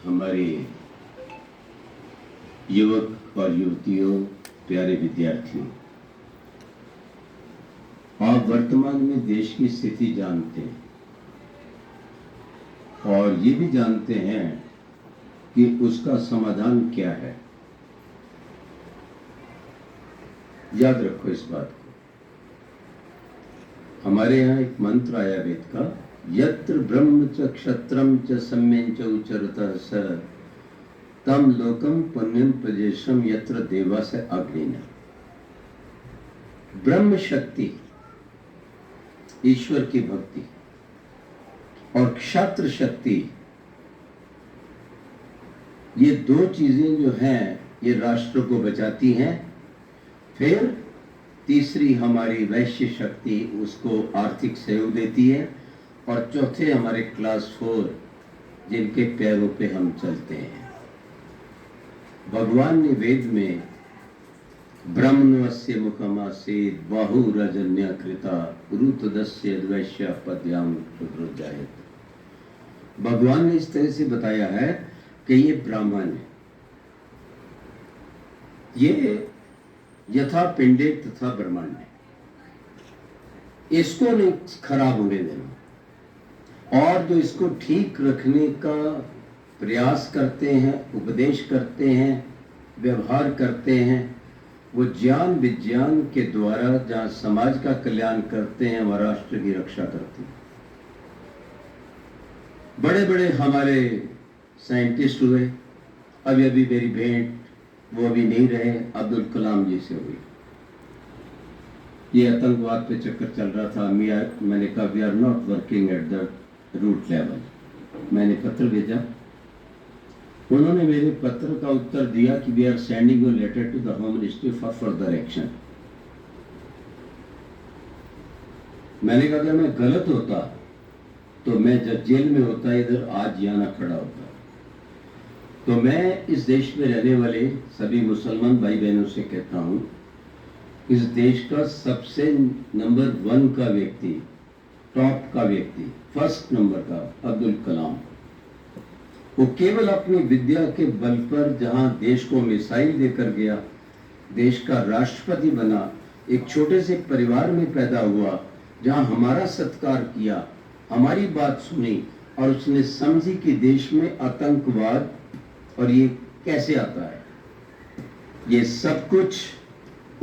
हमारे युवक और युवतियों, प्यारे विद्यार्थियों, आप वर्तमान में देश की स्थिति जानते हैं और ये भी जानते हैं कि उसका समाधान क्या है। याद रखो इस बात को। हमारे यहाँ एक मंत्र आया वेद का, यत्र ब्रह्म च क्षत्रम च सम्यं च उच्चरतः स तम लोकम पुण्यम प्रजेशम यत्र देवास अग्निना। ब्रह्म शक्ति, ईश्वर की भक्ति, और क्षत्र शक्ति, ये दो चीजें जो हैं ये राष्ट्र को बचाती हैं। फिर तीसरी हमारी वैश्य शक्ति उसको आर्थिक सहयोग देती है, और चौथे हमारे क्लास 4 जिनके पैरों पे हम चलते हैं। भगवान ने वेद में ब्रह्मण्वस्य मुखमासीत् बाहुरजन्य कृता रुतदस्य द्वैश्य पद्याम रुद्रोजायत। भगवान ने इस तरह से बताया है कि ये ब्राह्मण है, ये यथा पिंडे तथा ब्रह्मांड है, इसको नहीं खराब होने देना, और जो इसको ठीक रखने का प्रयास करते हैं, उपदेश करते हैं, व्यवहार करते हैं, वो ज्ञान विज्ञान के द्वारा जहाँ समाज का कल्याण करते हैं वह राष्ट्र की रक्षा करते हैं। बड़े बड़े हमारे साइंटिस्ट हुए, अभी अभी मेरी भेंट वो अभी नहीं रहे, अब्दुल कलाम जी से हुई। ये आतंकवाद पे चक्कर चल रहा था, मैंने कहा we are not working at the root level. मैंने पत्र भेजा, उन्होंने मेरे पत्र का उत्तर दिया कि we are sending a letter to the home ministry for further action. मैंने कहा कि मैं गलत होता तो मैं जब जेल में होता, इधर आज यहाँ खड़ा होता। तो मैं इस देश में रहने वाले सभी मुसलमान भाई बहनों से कहता हूं, इस देश का सबसे नंबर 1 का व्यक्ति, टॉप का व्यक्ति, फर्स्ट नंबर का अब्दुल कलाम, वो केवल अपनी विद्या के बल पर जहां देश को मिसाइल देकर गया, देश का राष्ट्रपति बना, एक छोटे से परिवार में पैदा हुआ, जहां हमारा सत्कार किया, हमारी बात सुनी, और उसने समझी कि देश में आतंकवाद और ये कैसे आता है। ये सब कुछ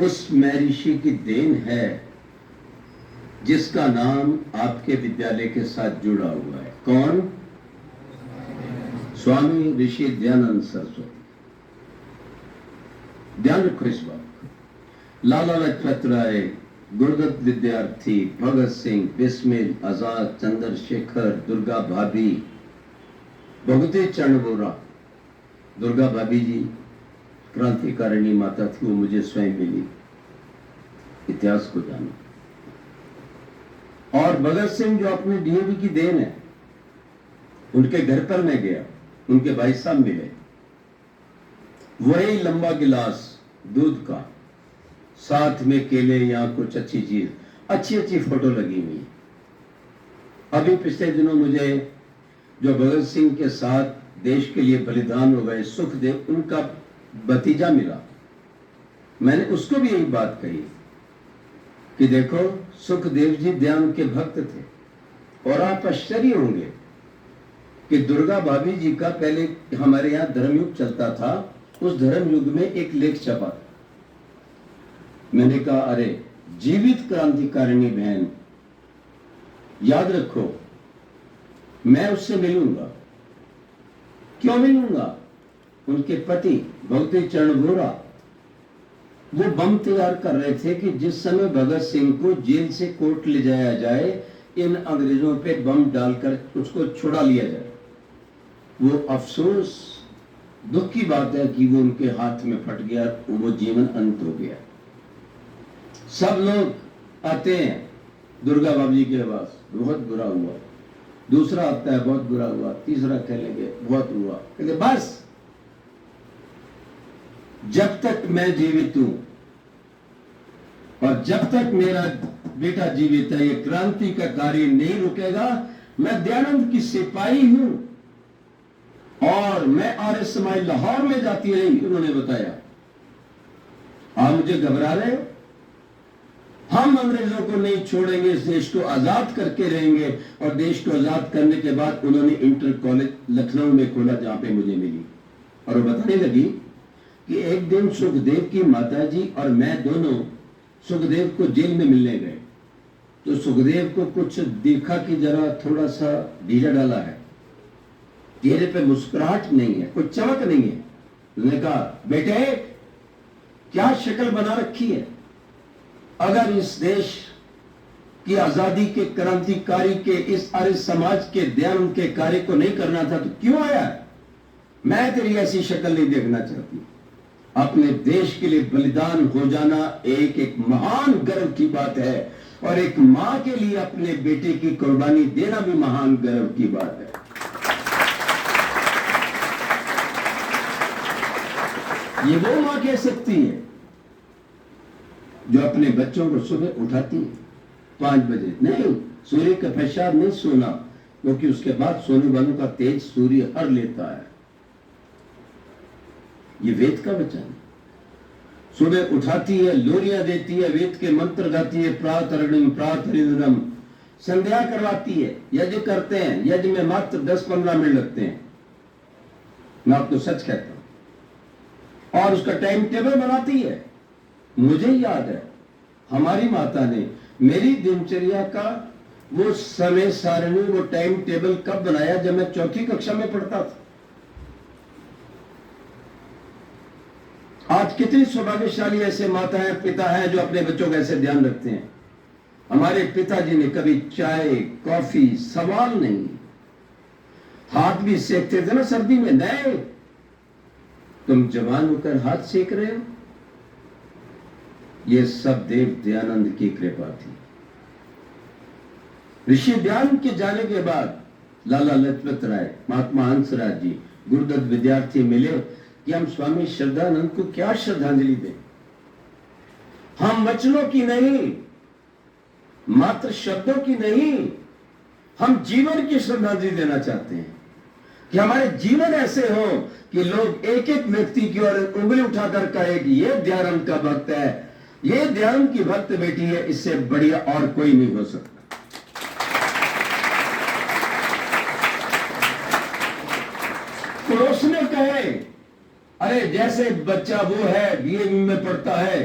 उस महर्षि की देन है जिसका नाम आपके विद्यालय के साथ जुड़ा हुआ है। कौन? स्वामी ऋषि दयानंद सरस्वती। ध्यान रखो इस बात। लाला लाजपत राय, गुरुदत्त विद्यार्थी, भगत सिंह, बिस्मिल, आजाद, चंद्रशेखर, दुर्गा भाभी, भगवती चरण वोरा। दुर्गा भाभी जी क्रांतिकारिणी माता थी, वो मुझे स्वयं मिली, इतिहास को जानो। और भगत सिंह जो अपने डीएवी की देन है, उनके घर पर मैं गया, उनके भाई साहब मिले, वही लंबा गिलास दूध का, साथ में केले या कुछ अच्छी चीज, अच्छी अच्छी फोटो लगी हुई। अभी पिछले दिनों मुझे जो भगत सिंह के साथ देश के लिए बलिदान हो गए सुखदेव, उनका भतीजा मिला। मैंने उसको भी यही बात कही कि देखो सुखदेव जी ध्यान के भक्त थे, और आप आश्चर्य होंगे कि दुर्गा भाभी जी का पहले हमारे यहाँ धर्मयुग चलता था, उस धर्मयुग में एक लेख छपा। मैंने कहा अरे जीवित क्रांतिकारिणी बहन, याद रखो मैं उससे मिलूंगा। क्यों मिलूंगा? उनके पति भगवती चरण वोरा वो बम तैयार कर रहे थे कि जिस समय भगत सिंह को जेल से कोर्ट ले जाया जाए, इन अंग्रेजों पे बम डालकर उसको छुड़ा लिया जाए। वो अफसोस, दुख की बात है कि वो उनके हाथ में फट गया, वो जीवन अंत हो गया। सब लोग आते हैं दुर्गा भाभी के पास, बहुत बुरा हुआ। दूसरा आता है, बहुत बुरा हुआ। तीसरा कहेंगे बहुत हुआ। कहते बस जब तक मैं जीवित हूं और जब तक मेरा बेटा जीवित है, ये क्रांति का कार्य नहीं रुकेगा। मैं दयानंद की सिपाही हूं और मैं आरिफ समाई लाहौर में जाती रही, उन्होंने बताया। आप मुझे घबरा रहे हो? हम अंग्रेजों को नहीं छोड़ेंगे, इस देश को आजाद करके रहेंगे। और देश को आजाद करने के बाद उन्होंने इंटर कॉलेज लखनऊ में खोला, जहां पे मुझे मिली। और वो बताने लगी कि एक दिन सुखदेव की माताजी और मैं दोनों सुखदेव को जेल में मिलने गए। तो सुखदेव को कुछ देखा कि जरा थोड़ा सा ढीला डाला है, चेहरे पे मुस्कुराहट नहीं है, कुछ चमक नहीं है। उसने कहा, बेटे क्या शक्ल बना रखी है? अगर इस देश की आजादी के क्रांतिकारी के इस आर्य समाज के दयानंद के कार्य को नहीं करना था तो क्यों आया? मैं तेरी ऐसी शक्ल नहीं देखना चाहती। अपने देश के लिए बलिदान हो जाना एक एक महान गर्व की बात है, और एक मां के लिए अपने बेटे की कुर्बानी देना भी महान गर्व की बात है। ये वो मां कह सकती है जो अपने बच्चों को सुबह उठाती है 5 बजे। नहीं, सूर्य का पेशाब नहीं सोना, क्योंकि उसके बाद सोने वालों का तेज सूर्य हर लेता है। ये वेद का वचन है। सुबह उठाती है, लोरियां देती है, वेद के मंत्र गाती है, प्रातरणम प्रातरिदम, संध्या करवाती है, यज्ञ करते हैं। यज्ञ में मात्र 10-15 मिनट लगते हैं, मैं आपको सच कहता हूं। और उसका टाइम टेबल बनाती है। मुझे याद है हमारी माता ने मेरी दिनचर्या का वो समय सारणी, वो टाइम टेबल कब बनाया? जब मैं 4th कक्षा में पढ़ता था। आज कितनी सौभाग्यशाली ऐसे माता है, पिता है जो अपने बच्चों का ऐसे ध्यान रखते हैं। हमारे पिताजी ने कभी चाय कॉफी सवाल नहीं, हाथ भी सेकते थे ना सर्दी में। नहीं, तुम जवान होकर हाथ सेक रहे हो। ये सब देव दयानंद की कृपा थी। ऋषि ध्यान के जाने के बाद लाला लजपत राय, महात्मा हंसराज जी, गुरुदत्त विद्यार्थी मिले कि हम स्वामी श्रद्धानंद को क्या श्रद्धांजलि दें। हम वचनों की नहीं, मात्र शब्दों की नहीं, हम जीवन की श्रद्धांजलि देना चाहते हैं कि हमारे जीवन ऐसे हो कि लोग एक एक व्यक्ति की ओर उंगली उठाकर कहे कि ये दयानंद का भक्त है, ये दयानंद की भक्त बेटी है, इससे बढ़िया और कोई नहीं हो सकता। पड़ोस में कहे, अरे जैसे बच्चा वो है डीएवी में पढ़ता है,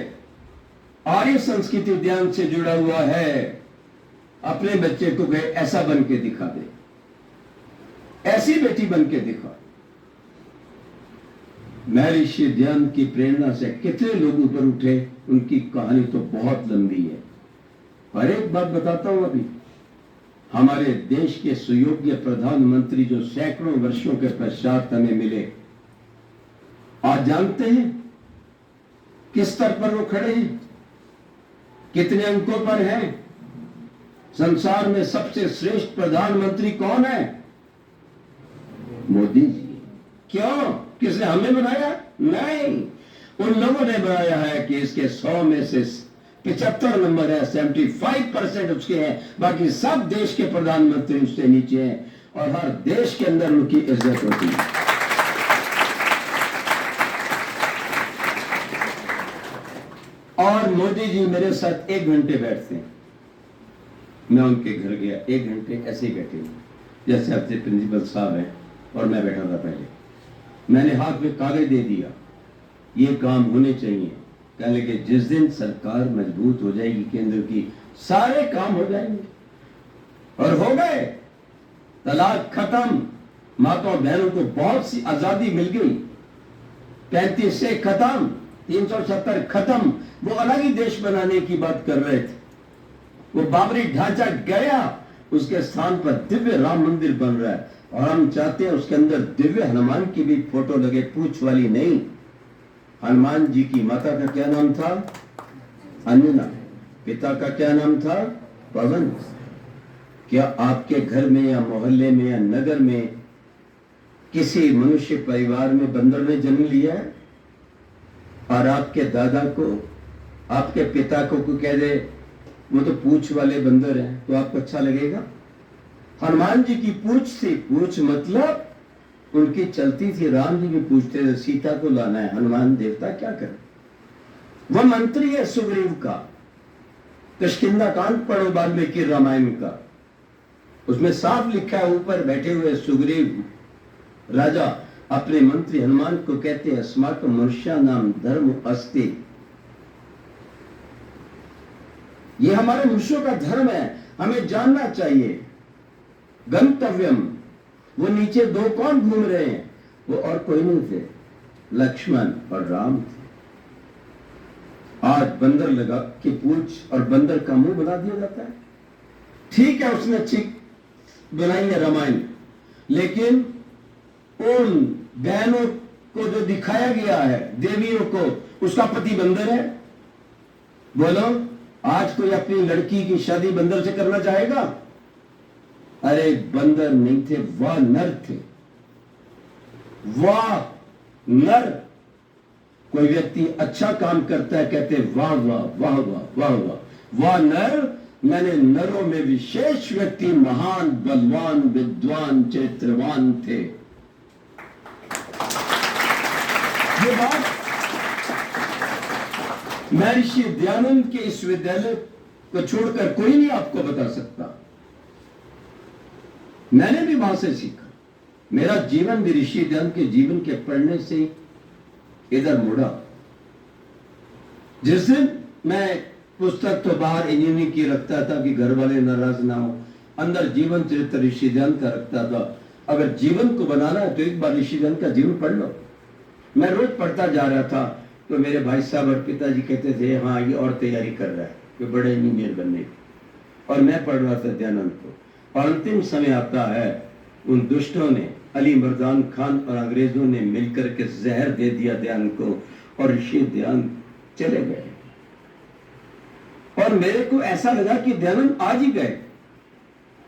आर्य संस्कृति ध्यान से जुड़ा हुआ है, अपने बच्चे को कहे ऐसा बन के दिखा दे, ऐसी बेटी बन के दिखा। महर्षि ध्यान की प्रेरणा से कितने लोग ऊपर उठे, उनकी कहानी तो बहुत लंबी है। पर एक बात बताता हूं, अभी हमारे देश के सुयोग्य प्रधानमंत्री जो सैकड़ों वर्षों के पश्चात हमें मिले, आज जानते हैं किस स्तर पर वो खड़े हैं, कितने अंकों पर हैं? संसार में सबसे श्रेष्ठ प्रधानमंत्री कौन है? मोदी जी। क्यों? किसने हमें बनाया? नहीं, उन लोगों ने बनाया है कि इसके 100 में से 75 नंबर है, 75% उसके हैं, बाकी सब देश के प्रधानमंत्री उससे नीचे हैं, और हर देश के अंदर उनकी इज्जत होती है। और मोदी जी मेरे साथ 1 घंटे बैठते हैं। मैं उनके घर गया, 1 घंटे ऐसे ही बैठे, जैसे आपसे प्रिंसिपल साहब हैं और मैं बैठा था। पहले मैंने हाथ में कागज दे दिया, ये काम होने चाहिए। कहने लगे जिस दिन सरकार मजबूत हो जाएगी केंद्र की, सारे काम हो जाएंगे। और हो गए। तलाक खत्म, माताओं बहनों को बहुत सी आजादी मिल गई। 35 से खत्म, 370 खत्म। वो अलग ही देश बनाने की बात कर रहे थे। वो बाबरी ढांचा गया, उसके स्थान पर दिव्य राम मंदिर बन रहा है, और हम चाहते हैं उसके अंदर दिव्य हनुमान की भी फोटो लगे, पूछ वाली नहीं। हनुमान जी की माता का क्या नाम था? अन्ना। पिता का क्या नाम था? पवन। क्या आपके घर में या मोहल्ले में या नगर में किसी मनुष्य परिवार में बंदर ने जन्म लिया है? और आपके दादा को, आपके पिता को कोई कह दे वो तो पूछ वाले बंदर हैं, तो आपको अच्छा लगेगा? हनुमान जी की पूछ थी। पूछ मतलब उनकी चलती थी। राम जी भी पूछते थे सीता को लाना है, हनुमान देवता क्या करे? वह मंत्री है सुग्रीव का। किष्किंधा कांड पढ़ो वाल्मीकि रामायण का, उसमें साफ लिखा है, ऊपर बैठे हुए सुग्रीव राजा अपने मंत्री हनुमान को कहते हैं अस्माकं मनुष्य नाम धर्म अस्ति, ये हमारे मनुष्यों का धर्म है, हमें जानना चाहिए। गंतव्यम, वो नीचे दो कौन घूम रहे हैं? वो और कोई नहीं थे, लक्ष्मण और राम थे। आज बंदर लगा कि पूंछ और बंदर का मुंह बना दिया जाता है। ठीक है, उसने ठीक बनाई है रामायण, लेकिन उन बहनों को जो दिखाया गया है, देवियों को, उसका पति बंदर है। बोलो, आज कोई अपनी लड़की की शादी बंदर से करना चाहेगा? अरे बंदर नहीं थे, वह नर थे, वह नर। कोई व्यक्ति अच्छा काम करता है, कहते वाह वाह वाह वाह वाह वाह, वाह नर। मैंने नरों में विशेष व्यक्ति महान, बलवान, विद्वान, चरित्रवान थे। ये बात महर्षि दयानंद के इस विद्यालय को छोड़कर कोई नहीं आपको बता सकता। मैंने भी वहां से सीखा। मेरा जीवन भी ऋषि दयानंद के जीवन के पढ़ने से इधर मुड़ा। जिस दिन मैं पुस्तक तो बाहर इंजीनियरिंग की रखता था कि घर वाले नाराज ना हो, अंदर जीवन चरित्र ऋषि दयानंद का रखता था। अगर जीवन को बनाना है तो एक बार ऋषि दयानंद का जीवन पढ़ लो। मैं रोज पढ़ता जा रहा था, तो मेरे भाई साहब और पिताजी कहते थे हाँ ये और तैयारी कर रहा है कि बड़े इंजीनियर बनने की, और मैं पढ़ रहा था दयानंद को। और अंतिम समय आता है, उन दुष्टों ने, अली मर्दान खान और अंग्रेजों ने मिलकर के जहर दे दिया दयानंद को, और ऋषि दयानंद चले गए। और मेरे को ऐसा लगा कि दयानंद आज ही गए,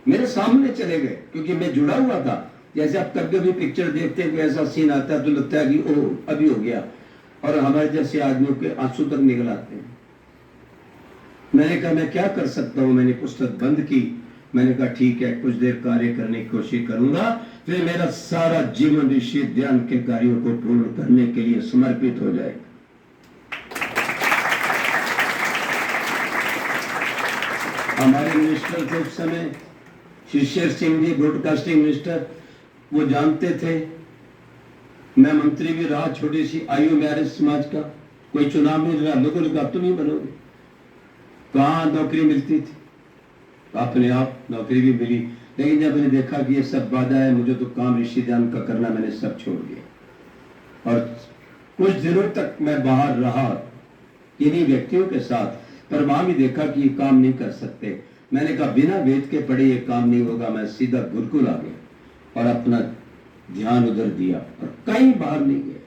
मेरे सामने चले गए, क्योंकि मैं जुड़ा हुआ था। जैसे आप कभी कभी पिक्चर देखते हैं, ऐसा सीन आता है तो लगता है कि ओह अभी हो गया, और हमारे जैसे आदमियों के आंसू तक निकल आते हैं। मैंने कहा मैं क्या कर सकता हूं, मैंने पुस्तक बंद की। मैंने कहा ठीक है, कुछ देर कार्य करने की कोशिश करूंगा, फिर मेरा सारा जीवन ऋषि दयानंद के कार्यों को पूर्ण करने के लिए समर्पित हो जाएगा। हमारे मिनिस्टर थे उस समय, श्री शेर सिंह जी, ब्रॉडकास्टिंग मिनिस्टर, वो जानते थे। मैं मंत्री भी रहा, छोटी सी आयु में आर्य समाज का, कोई चुनाव नहीं रहा, लोगों ने कहा तुम ही बनोगे। कहाँ नौकरी मिलती थी, अपने आप नौकरी भी मिली, लेकिन जब मैंने देखा कि ये सब बाधा है, मुझे तो काम ऋषि दयानंद का करना, मैंने सब छोड़ दिया। और कुछ दिनों तक मैं बाहर रहा इन्हीं व्यक्तियों के साथ, पर वहां भी देखा कि ये काम नहीं कर सकते। मैंने कहा बिना वेद के पढ़े ये काम नहीं होगा। मैं सीधा गुरुकुल आ गया और अपना ध्यान उधर दिया, और कहीं बाहर नहीं गया।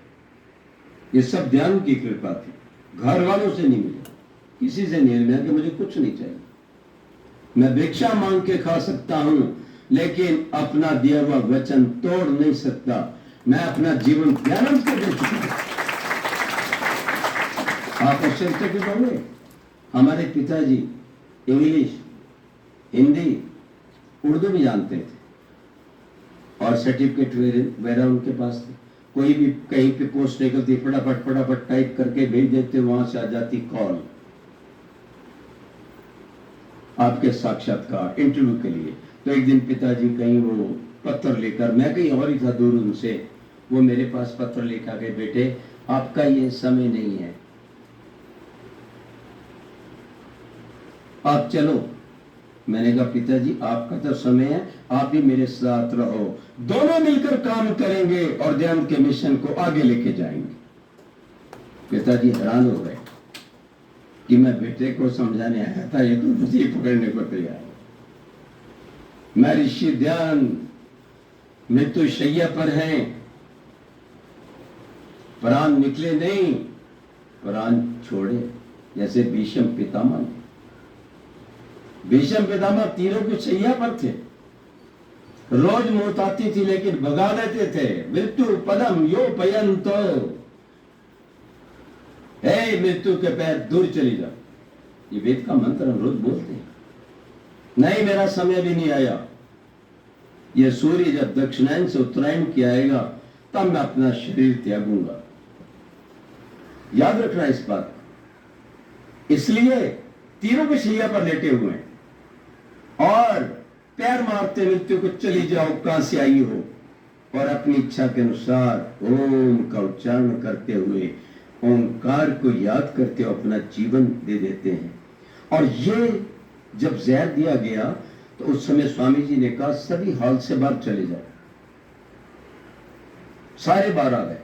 ये सब ध्यान की कृपा थी, घर वालों से नहीं मिला, किसी से नहीं मिला कि मुझे कुछ नहीं चाहिए। मैं भिक्षा मांग के खा सकता हूं, लेकिन अपना दिया हुआ वचन तोड़ नहीं सकता। मैं अपना जीवन दयानंद को दे चुका हूं। आप आश्चर्यचकित होंगे, हमारे पिताजी इंग्लिश, हिंदी, उर्दू भी जानते थे, और सर्टिफिकेट वगैरह उनके पास थे। कोई भी कहीं पे पोस्ट निकलती, फटाफट फटाफट टाइप करके भेज देते, वहां से आ जाती कॉल, आपके साक्षात्कार इंटरव्यू के लिए। तो एक दिन पिताजी कहीं वो पत्र लेकर, मैं कहीं और ही था दूर उनसे, वो मेरे पास पत्र लेकर गए, बेटे आपका ये समय नहीं है, आप चलो। मैंने कहा पिताजी आपका तो समय है, आप भी मेरे साथ रहो, दोनों मिलकर काम करेंगे और दयानंद के मिशन को आगे लेके जाएंगे। पिताजी हैरान हो गए कि मैं बेटे को समझाने आया था, ये तो मुझे पकड़ने को तैयार। मैं ऋषि दयानंद मृत्यु शैया पर हैं, प्राण निकले नहीं, प्राण छोड़े, जैसे भीष्म पितामह। भीष्म पितामह तीरों की शैया पर थे, रोज मौत आती थी लेकिन भगा देते थे। मृत्यु पदम यो पयंतो, हे मृत्यु के पैर दूर चली जाओ, ये वेद का मंत्र हम रोज बोलते हैं। नहीं, मेरा समय भी नहीं आया, यह सूर्य जब दक्षिणायन से उत्तरायण की आएगा तब मैं अपना शरीर त्यागूंगा। याद रखना इस बात। इसलिए तीरों की शैया पर लेटे हुए हैं और पैर मारते मृत्यु को चली जाओ कहां से आई हो, और अपनी इच्छा के अनुसार ओम का उच्चारण करते हुए, ओंकार को याद करते हुए अपना जीवन दे देते हैं। और ये जब जहर दिया गया तो उस समय स्वामी जी ने कहा सभी हॉल से बाहर चले जाओ। सारे बाहर आ गए,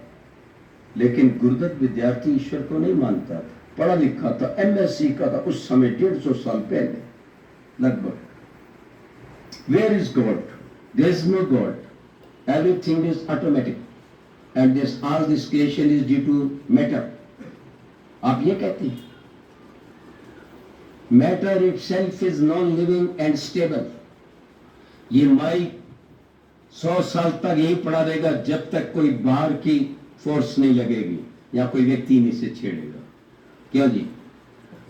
लेकिन गुरुदत्त विद्यार्थी ईश्वर को नहीं मानता था, पढ़ा लिखा था, एमएससी का था उस समय 150 साल पहले लगभग। Where is God? There is no God, everything is automatic and this all this creation is due to matter. आप ये कहते हैं matter itself is non living and stable. ये माइक 100 साल तक यही पड़ा रहेगा जब तक कोई बाहर की फोर्स नहीं लगेगी या कोई व्यक्ति नहीं से छेड़ेगा। क्यों जी?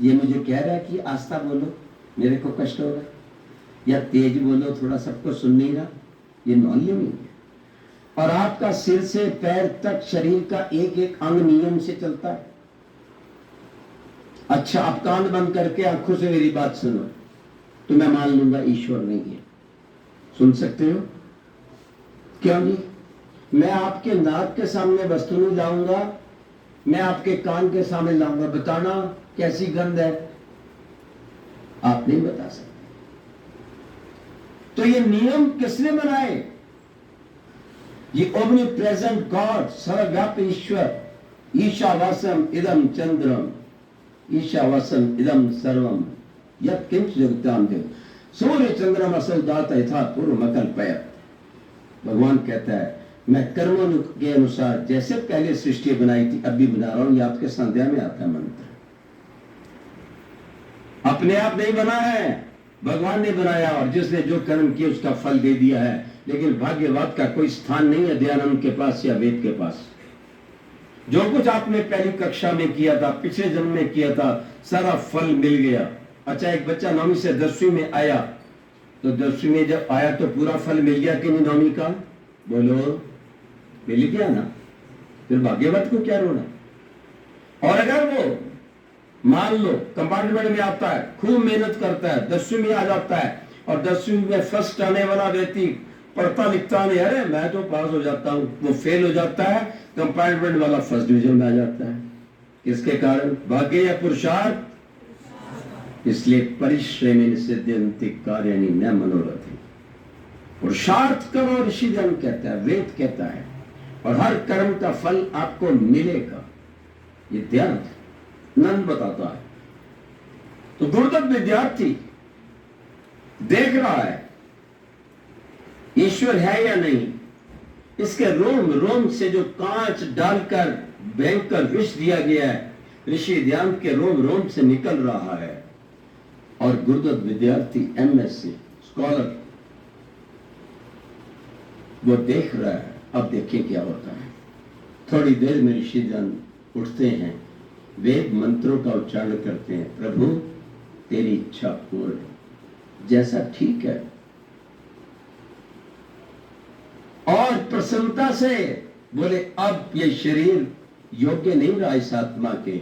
ये मुझे कह रहा है कि आस्था बोलो, मेरे को कष्ट हो रहा है, या तेज बोलो, थोड़ा सबको सुन नहीं रहा। ये नॉन लिविंग है। और आपका सिर से पैर तक शरीर का एक एक अंग नियम से चलता है। अच्छा, आप कान बंद करके आंखों से मेरी बात सुनो तो मैं मान लूंगा ईश्वर नहीं है। सुन सकते हो? क्यों जी? मैं आपके नाक के सामने वस्तु नहीं लाऊंगा, मैं आपके कान के सामने लाऊंगा। बताना कैसी गंध है? आप नहीं बता सकते। तो ये नियम किसने बनाए? ये ओमनी प्रेजेंट गॉड, सर्वव्यापी ईश्वर, ईशावासम इदम चंद्रम ईशावासम इदम सर्वम यत् किंच जगताम देव सूर्य चंद्रम असल दाता यथा पूर्व मकल्पयत्। भगवान कहता है मैं कर्मों के अनुसार जैसे पहले सृष्टि बनाई थी अब भी बना रहा हूं। ये आपके संध्या में आता है मंत्र। अपने आप नहीं बना है, भगवान ने बनाया, और जिसने जो कर्म किया उसका फल दे दिया है। लेकिन भाग्यवाद का कोई स्थान नहीं है दयानंद के पास या वेद के पास। जो कुछ आपने पहली कक्षा में किया था, पिछले जन्म में किया था, सारा फल मिल गया। अच्छा, एक बच्चा 9वीं से 10वीं में आया तो 10वीं में जब आया तो पूरा फल मिल गया कि नहीं 9वीं का? बोलो, मिल गया ना? फिर भाग्यवत को क्या रोना? और अगर वो मान लो कंपार्टमेंट में आता है, खूब मेहनत करता है, 10वीं में आ जाता है और 10वीं में फर्स्ट आने वाला व्यक्ति पढ़ता लिखता नहीं, अरे मैं तो पास हो जाता हूं, वो फेल हो जाता है, कंपार्टमेंट वाला फर्स्ट डिवीजन में आ जाता है। किसके कारण? भाग्य या पुरुषार्थ? इसलिए परिश्रमेण सिद्ध्यन्ति कार्याणि न मनोरथैः। पुरुषार्थ करो, ऋषि जन कहता है, वेद कहता है, और हर कर्म का फल आपको मिलेगा। ये ध्यान नंद बताता है। तो गुरुदत्त विद्यार्थी देख रहा है ईश्वर है या नहीं। इसके रोम रोम से जो कांच डालकर भयंकर विष दिया गया है, ऋषि ध्यान के रोम रोम से निकल रहा है। और गुरुदत्त विद्यार्थी एमएससी स्कॉलर वो देख रहा है। अब देखिए क्या होता है। थोड़ी देर में ऋषि ध्यान उठते हैं, वेद मंत्रों का उच्चारण करते हैं, प्रभु तेरी इच्छा पूर्ण, जैसा ठीक है। और प्रसन्नता से बोले अब ये शरीर योग्य नहीं रहा इस आत्मा के,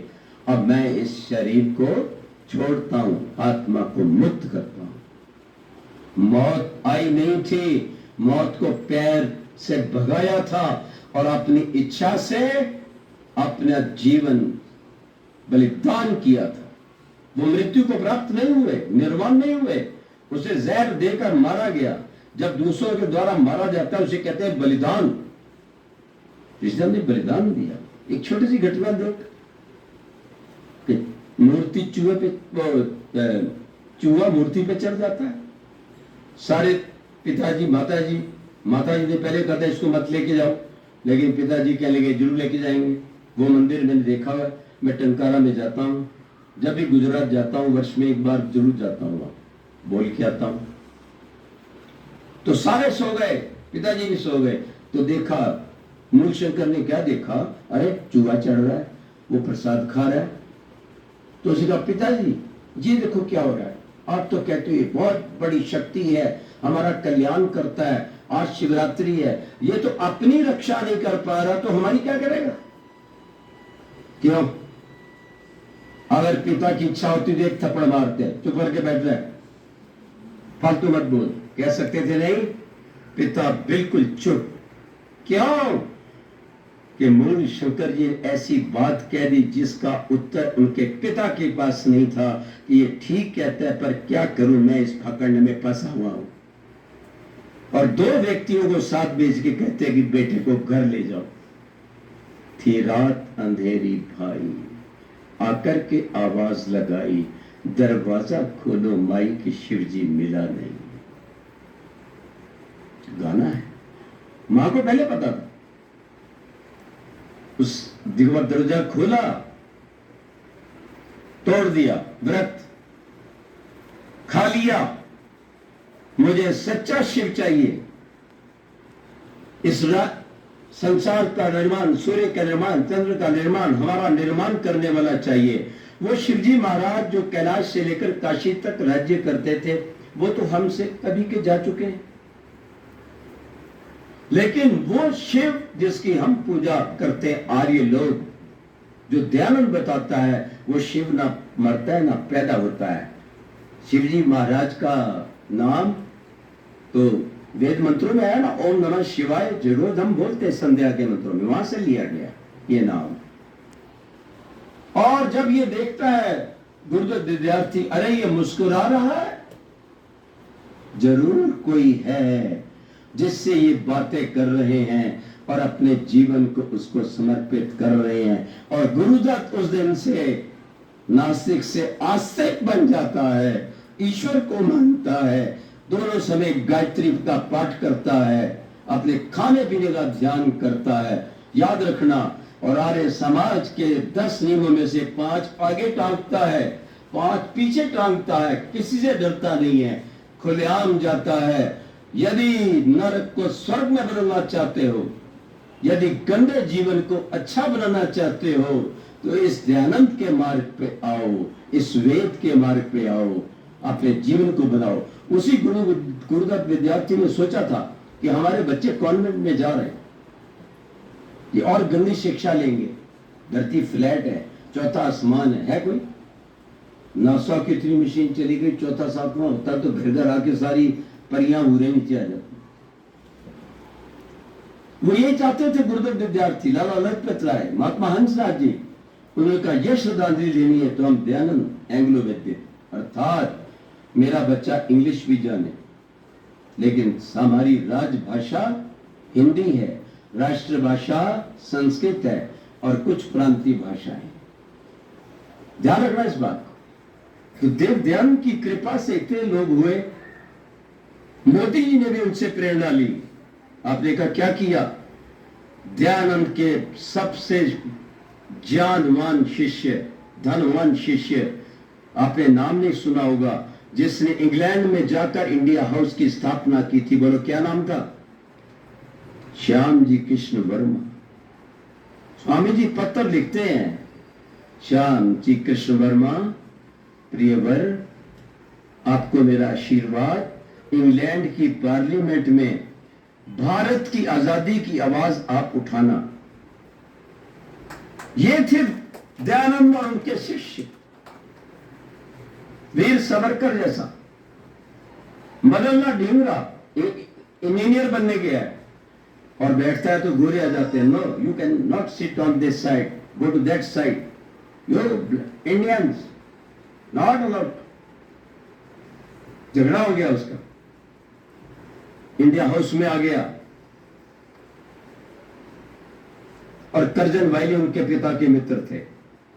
अब मैं इस शरीर को छोड़ता हूं, आत्मा को मुक्त करता हूं। मौत आई नहीं थी, मौत को पैर से भगाया था और अपनी इच्छा से अपना जीवन बलिदान किया था। वो मृत्यु को प्राप्त नहीं हुए, निर्वाण नहीं हुए, उसे जहर देकर मारा गया। जब दूसरों के द्वारा मारा जाता है उसे कहते हैं बलिदान। कृष्ण ने बलिदान दिया। एक छोटी सी घटना देख, मूर्ति चूहे पे, चूहा मूर्ति पे चढ़ जाता है। सारे पिताजी माताजी ने पहले कहते इसको मत लेके जाओ, लेकिन पिताजी कहने लगे जरूर लेके जाएंगे। वो मंदिर मैंने देखा हुआ, मैं टंकारा में जाता हूँ, जब भी गुजरात जाता हूँ वर्ष में एक बार जरूर जाता हूँ, वहां बोल के आता हूँ। तो सारे सो गए, पिताजी भी सो गए, तो देखा मूल शंकर ने क्या देखा, अरे चूहा चढ़ रहा है, वो प्रसाद खा रहा है। तो उसने कहा पिताजी ये देखो क्या हो रहा है। आप तो कहते हो बहुत बड़ी शक्ति है, हमारा कल्याण करता है। आज शिवरात्रि है, ये तो अपनी रक्षा नहीं कर पा रहा तो हमारी क्या करेगा? क्यों? अगर पिता की इच्छा होती तो एक थप्पड़ मारते, चुप करके बैठ जाए, फालतू मत बोल। कह सकते थे नहीं, पिता बिल्कुल चुप। क्यों? कि मूल शंकर जी ने ऐसी बात कह दी जिसका उत्तर उनके पिता के पास नहीं था कि ये ठीक कहता है पर क्या करूं, मैं इस पकड़ने में फंसा हुआ हूं। और दो व्यक्तियों को साथ भेज के कहते हैं कि बेटे को घर ले जाओ। थी रात अंधेरी भाई, आकर के आवाज लगाई, दरवाजा खोलो माई की शिवजी मिला नहीं। गाना है, मां को पहले पता था। उस दरवाजा खोला, तोड़ दिया व्रत, खा लिया। मुझे सच्चा शिव चाहिए। इस संसार का निर्माण, सूर्य का निर्माण, चंद्र का निर्माण, हमारा निर्माण करने वाला चाहिए। वो शिवजी महाराज जो कैलाश से लेकर काशी तक राज्य करते थे, वो तो हमसे कभी के जा चुके हैं। लेकिन वो शिव जिसकी हम पूजा करते आर्य लोग, जो दयानंद बताता है, वो शिव ना मरता है ना पैदा होता है। शिवजी महाराज का नाम तो वेद मंत्रों में आया ना, ओम नमः शिवाय, जो रोज हम बोलते हैं संध्या के मंत्रों में, वहां से लिया गया ये नाम। और जब ये देखता है गुरुदत्त विद्यार्थी, अरे ये मुस्कुरा रहा है, जरूर कोई है जिससे ये बातें कर रहे हैं और अपने जीवन को उसको समर्पित कर रहे हैं। और गुरुदत्त उस दिन से नास्तिक से आस्तिक बन जाता है, ईश्वर को मानता है, दोनों समय गायत्री का पाठ करता है, अपने खाने पीने का ध्यान करता है। याद रखना, और आर्य समाज के 10 नियमों में से 5 आगे टांगता है, 5 पीछे टांगता है, किसी से डरता नहीं है, खुलेआम जाता है। यदि नरक को स्वर्ग में बदलना चाहते हो, यदि गंदे जीवन को अच्छा बनाना चाहते हो, तो इस दयानंद के मार्ग पे आओ, इस वेद के मार्ग पे आओ, अपने जीवन को बनाओ। उसी गुरुदत्त विद्यार्थी ने सोचा था कि हमारे बच्चे कॉन्वेंट में जा रहे हैं, ये और गंदी शिक्षा लेंगे, धरती फ्लैट है, चौथा आसमान है कोई? नासा की इतनी मशीन चली गई, चौथा सातवां होता तो घर घर आके सारी परियां उड़े नीचे आ जाती। वो ये चाहते थे गुरुदत्त विद्यार्थी, लाला लजपत राय, महात्मा हंसराज जी। उन्होंने कहा यह श्रद्धांजलि लेनी है तो हम दयानंद एंग्लो वैद्य, अर्थात मेरा बच्चा इंग्लिश भी जाने, लेकिन हमारी राजभाषा हिंदी है, राष्ट्रभाषा संस्कृत है और कुछ प्रांतीय भाषाएं। ध्यान रखना इस बात को। तो देव दयानंद की कृपा से इतने लोग हुए। मोदी जी ने भी उनसे प्रेरणा ली। आपने कहा क्या किया? दयानंद के सबसे ज्ञानवान शिष्य, धनवान शिष्य, आपने नाम नहीं सुना होगा, जिसने इंग्लैंड में जाकर इंडिया हाउस की स्थापना की थी, बोलो क्या नाम था? श्याम जी कृष्ण वर्मा। स्वामी जी पत्र लिखते हैं, श्याम जी कृष्ण वर्मा, प्रियवर, आपको मेरा आशीर्वाद। इंग्लैंड की पार्लियामेंट में भारत की आजादी की आवाज आप उठाना। ये थे दयानंद और उनके शिष्य। वीर सावरकर जैसा। मदनलाल ढींगरा इंजीनियर बनने गया है और बैठता है तो गोरे आ जाते हैं, no you can not sit on this side, go to that side, you Indians not allowed. झगड़ा हो गया उसका, इंडिया हाउस में आ गया। और करजन वायली उनके पिता के मित्र थे।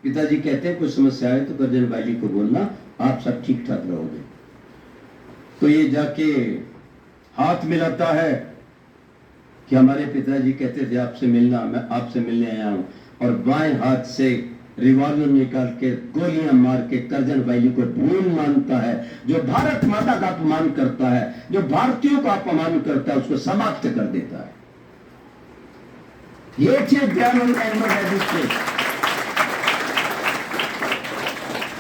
पिताजी कहते हैं कुछ समस्या है तो करजन वायली को बोलना, आप सब ठीक ठाक रहोगे। तो ये जाके हाथ मिलाता है कि हमारे पिताजी कहते थे आपसे मिलना, मैं आपसे मिलने आया हूं, और बाएं हाथ से रिवॉल्वर निकाल के गोलियां मार के करजन वायली को भूल मानता है। जो भारत माता का अपमान करता है, जो भारतीयों का अपमान करता है, उसको समाप्त कर देता है। ये थे दयानंद एंग्लो वैदिक।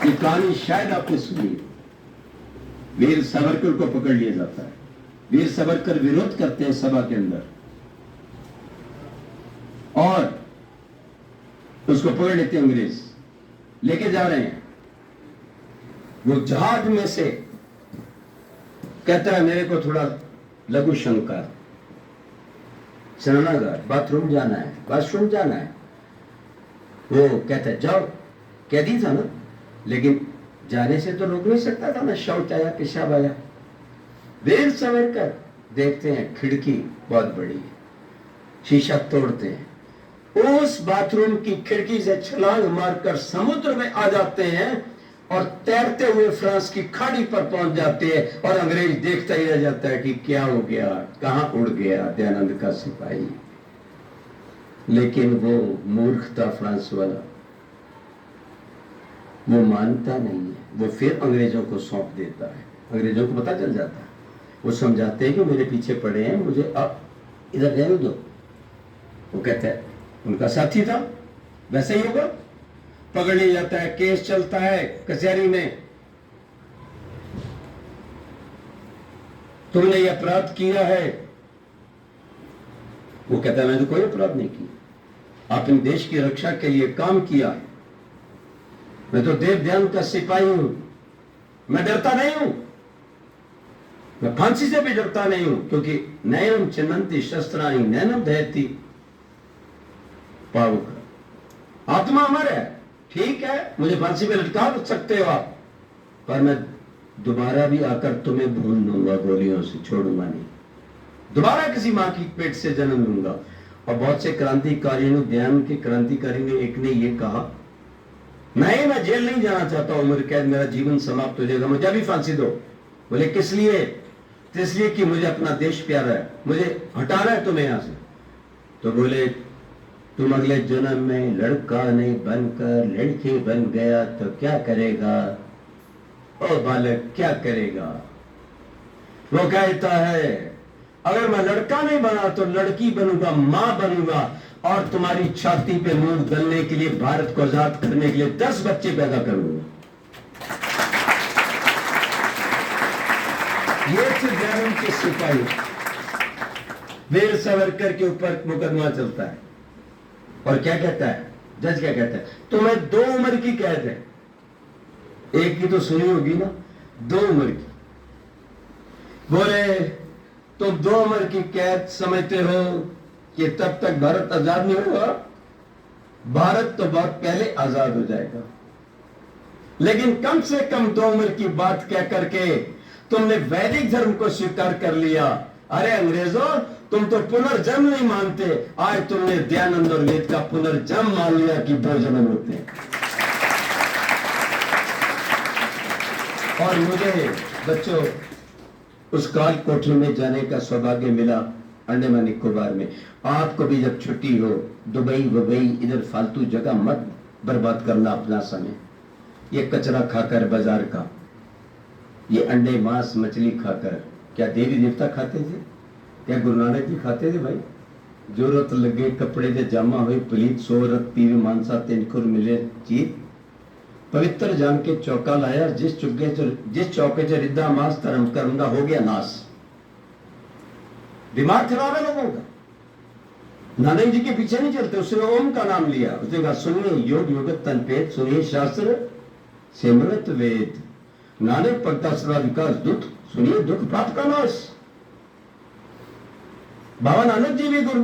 ये कहानी शायद आपने सुनी। वीर सावरकर को पकड़ लिया जाता है, वीर सावरकर विरोध करते हैं सभा के अंदर और उसको पकड़ लेते हैं अंग्रेज, लेके जा रहे हैं। वो जहाज में से कहता है मेरे को थोड़ा लघु शंका, स्नानागार, बाथरूम जाना है, वॉशरूम जाना है। वो कहता है जाओ, कैदी था ना, लेकिन जाने से तो रोक नहीं सकता था ना, शौच आया, पेशाब आया। वीर सावरकर देखते हैं खिड़की बहुत बड़ी है, शीशा तोड़ते हैं, उस बाथरूम की खिड़की से छलांग मारकर समुद्र में आ जाते हैं और तैरते हुए फ्रांस की खाड़ी पर पहुंच जाते हैं। और अंग्रेज देखता ही रह जाता है कि क्या हो गया, कहां उड़ गया दयानंद का सिपाही। लेकिन वो मूर्ख था फ्रांस वाला, वो मानता नहीं है, वो फिर अंग्रेजों को सौंप देता है। अंग्रेजों को पता चल जाता है, वो समझाते हैं कि मेरे पीछे पड़े हैं, मुझे अब इधर रहने दो। वो कहता है उनका साथी था, वैसे ही होगा। पकड़ लिया जाता है, केस चलता है कचहरी में, तुमने ये अपराध किया है। वो कहता है मैंने तो कोई अपराध नहीं किया, अपने देश की रक्षा के लिए काम किया, मैं तो देव ध्यान का सिपाही हूं, मैं डरता नहीं हूं, मैं फांसी से भी डरता नहीं हूं, क्योंकि नयनम चिन्हन्ति शस्त्राणि नैनम दहति पावक, आत्मा अमर है, ठीक है मुझे फांसी पे लटका सकते हो आप, पर मैं दोबारा भी आकर तुम्हें भून लूंगा, गोलियों से छोड़ूंगा नहीं, दोबारा किसी मां की पेट से जन्म लूंगा। और बहुत से क्रांतिकारियों, ध्यान के क्रांतिकारी ने, एक ने ये कहा मैं जेल नहीं जाना चाहता, उम्र कैद, मेरा जीवन समाप्त हो जाएगा, मुझे भी फांसी दो। बोले किस लिए? तो इसलिए कि मुझे अपना देश प्यारा है, मुझे हटाना है तुम्हें यहां से। तो बोले तुम अगले जन्म में लड़का नहीं बनकर लड़की बन गया तो क्या करेगा? ओ बालक क्या करेगा? वो कहता है अगर मैं लड़का नहीं बना तो लड़की बनूंगा, मां बनूंगा, और तुम्हारी छाती पे मूंग दलने के लिए, भारत को आजाद करने के लिए 10 बच्चे पैदा करूंगा। ये थे दयानंद के सिपाही। वीर सावरकर के ऊपर मुकदमा चलता है और क्या कहता है जज, क्या कहता है? तुम्हें 2 उम्र की कैद है। एक की तो सुनी होगी ना, 2 उम्र की। बोले तुम 2 उम्र की कैद समझते हो कि तब तक भारत आजाद नहीं होगा? भारत तो बहुत पहले आजाद हो जाएगा, लेकिन कम से कम 2 उम्र की बात कह करके तुमने वैदिक धर्म को स्वीकार कर लिया। अरे अंग्रेजों, तुम तो पुनर्जन्म नहीं मानते, आज तुमने दयानंद और वेद का पुनर्जन्म मान लिया कि 2 जन्म होते हैं। और मुझे बच्चों उस काल कोठरी में जाने का सौभाग्य मिला, अंडमान निकोबार में। आपको भी जब छुट्टी हो, दुबई वबई इधर फालतू जगह मत बर्बाद करना अपना समय। ये कचरा खाकर बाजार का, ये अंडे मांस मछली खाकर, क्या देवी देवता खाते थे? क्या गुरु नानक जी खाते थे? भाई जरूरत लगे कपड़े दे जामा हुई पलीत, सोरत पीवे मानसा तिनकुर मिले चीत, पवित्र जान के चौका लाया, जिस चौके च रिद्धा मास धर्म कर्म का हो गया नाश। दिमाग खराब है लोगों का। नानक जी के पीछे नहीं चलते, उसने ओम का नाम लिया, उसने कहा सुनिए योग युगत तनपेद, सुनिए शास्त्र सिमरत वेद, नानक पड़ता सदा विकास दुख, सुनिए दुख प्राप्त का नाश। बाबा नानक जी भी गुरु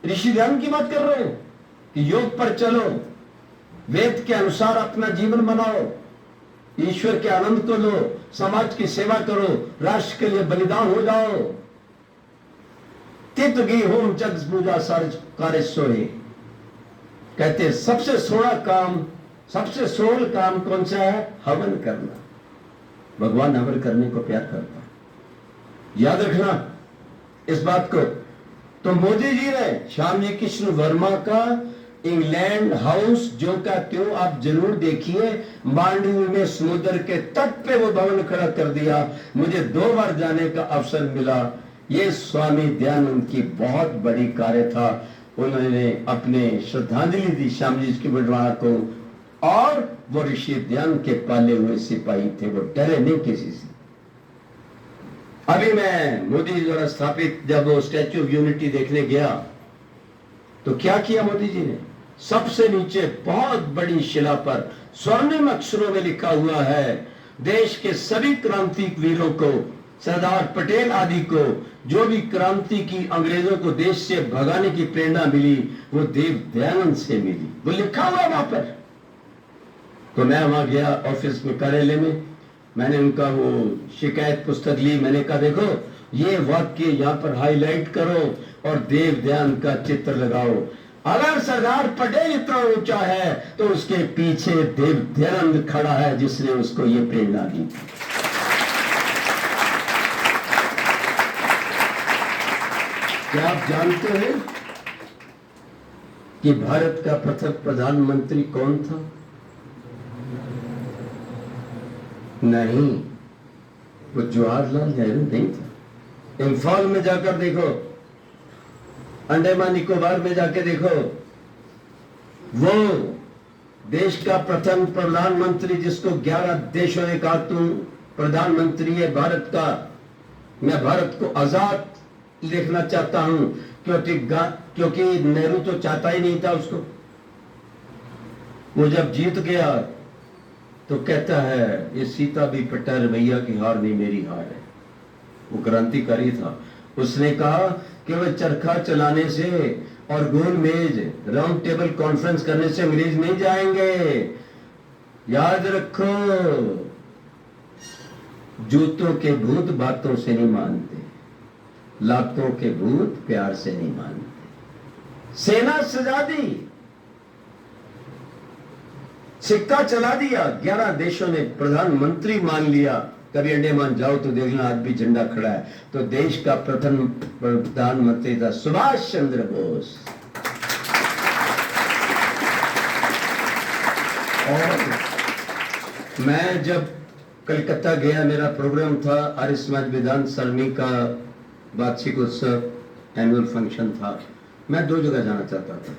ऋषि ध्यान की बात कर रहे हैं कि योग पर चलो, वेद के अनुसार अपना जीवन बनाओ, ईश्वर के आनंद को लो, समाज की सेवा करो, राष्ट्र के लिए बलिदान हो जाओ। तित गी होम जग पूजा सार कार्य सोए। कहते सबसे सोना काम, सबसे सोल काम कौन सा है? हवन करना। भगवान हवन करने को प्यार करता है, याद रखना इस बात को। तो मोदी जी ने श्यामजी कृष्ण वर्मा का इंग्लैंड हाउस जो का त्यों आप जरूर देखिए, मांडवी में समुद्र के तट पे वो भवन खड़ा कर दिया। मुझे 2 बार जाने का अवसर मिला। ये स्वामी दयानंद की बहुत बड़ी कार्य था। उन्होंने अपने श्रद्धांजलि दी श्यामजी की बड़वाह को, और वो ऋषि ध्यान के पाले हुए सिपाही थे, वो डरे नहीं किसी से। अभी मैं मोदी द्वारा स्थापित जब वो स्टैच्यू ऑफ यूनिटी देखने गया तो क्या किया मोदी जी ने, सबसे नीचे बहुत बड़ी शिला पर स्वर्णिम अक्षरों में लिखा हुआ है, देश के सभी क्रांतिक वीरों को, सरदार पटेल आदि को जो भी क्रांति की अंग्रेजों को देश से भगाने की प्रेरणा मिली वो देव दयानंद से मिली, वो लिखा हुआ वहां पर। तो मैं वहां गया ऑफिस में, कार्यालय में, मैंने उनका वो शिकायत पुस्तक ली, मैंने कहा देखो ये वाक्य यहाँ पर हाईलाइट करो और देव दयानंद का चित्र लगाओ। अगर सरदार पटेल इतना ऊंचा है तो उसके पीछे देव दयानंद खड़ा है जिसने उसको ये प्रेरणा दी थी। क्या आप जानते हैं कि भारत का प्रथम प्रधानमंत्री कौन था? नहीं, वो जवाहरलाल नेहरू नहीं था। इंफॉल में जाकर देखो, अंडमान निकोबार में जाके देखो, वो देश का प्रथम प्रधानमंत्री जिसको 11 देशों ने कहा तुम प्रधानमंत्री है भारत का, मैं भारत को आजाद देखना चाहता हूं, क्योंकि नेहरू तो चाहता ही नहीं था उसको। वो जब जीत गया तो कहता है ये सीता भी पटेल भैया की हार नहीं मेरी हार है। वो क्रांतिकारी था, उसने कहा कि वह चरखा चलाने से और गोल मेज राउंड टेबल कॉन्फ्रेंस करने से अंग्रेज नहीं जाएंगे। याद रखो, जूतों के भूत बातों से नहीं मानते, लातों के भूत प्यार से नहीं मानते। सेना सजा दी, सिक्का चला दिया, 11 देशों ने प्रधानमंत्री मान लिया। कभी अंडमान जाओ तो देखना आज भी झंडा खड़ा है। तो देश का प्रथम प्रधानमंत्री था सुभाष चंद्र बोस। और मैं जब कलकत्ता गया, मेरा प्रोग्राम था आर्य समाज विधान सरणी का वार्षिक उत्सव, एनुअल फंक्शन था। मैं 2 जगह जाना चाहता था,